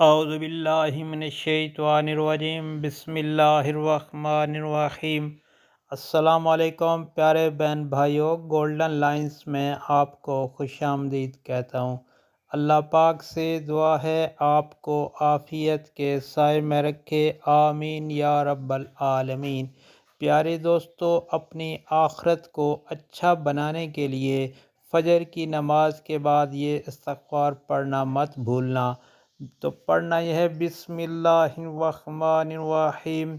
اعوذ باللہ من الشیطان الرجیم، بسم اللہ الرحمن الرحیم۔ السلام علیکم پیارے بہن بھائیوں، گولڈن لائنز میں آپ کو خوش آمدید کہتا ہوں۔ اللہ پاک سے دعا ہے آپ کو عافیت کے سائے میں رکھے، آمین یا رب العالمین۔ پیارے دوستو، اپنی آخرت کو اچھا بنانے کے لیے فجر کی نماز کے بعد یہ استغفار پڑھنا مت بھولنا۔ تو پڑھنا یہ ہے، بسم اللہ الرحمن الرحیم،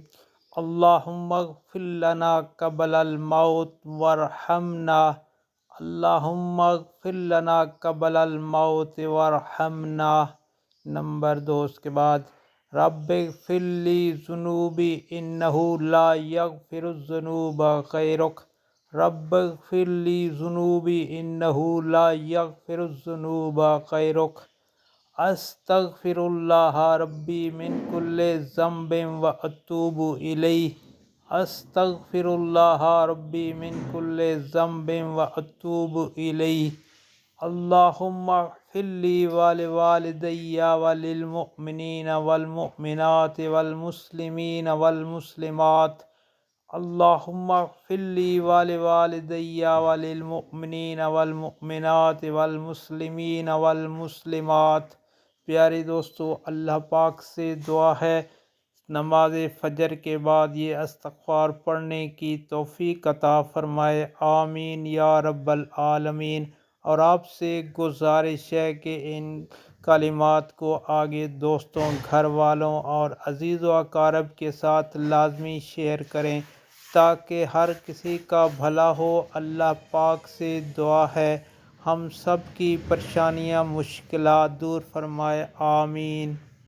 اللہم اغفر لنا قبل الموت وارحمنا، اللہم اغفر لنا قبل الموت وارحمنا۔ نمبر 2 اس کے بعد، رب اغفر لی ذنوبی انہ لا یغفر الذنوب غیرک، رب اغفر لی ذنوبی انہ لا یغفر الذنوب غیرک، استغفر اللہ ربی من کل ذنب واتوب الیہ، استغفر اللہ ربی من کل ذنب واتوب الیہ، اللہم اغفر لی ولوالدی وللمؤمنین والمؤمنات والمسلمین والمسلمات، اللہم اغفر لی ولوالدی وللمؤمنین والمؤمنات والمسلمین والمسلمات۔ پیارے دوستو، اللہ پاک سے دعا ہے نماز فجر کے بعد یہ استغفار پڑھنے کی توفیق عطا فرمائے، آمین یا رب العالمین۔ اور آپ سے گزارش ہے کہ ان کلمات کو آگے دوستوں، گھر والوں اور عزیز و اقارب کے ساتھ لازمی شیئر کریں تاکہ ہر کسی کا بھلا ہو۔ اللہ پاک سے دعا ہے ہم سب کی پریشانیاں، مشکلات دور فرمائے، آمین۔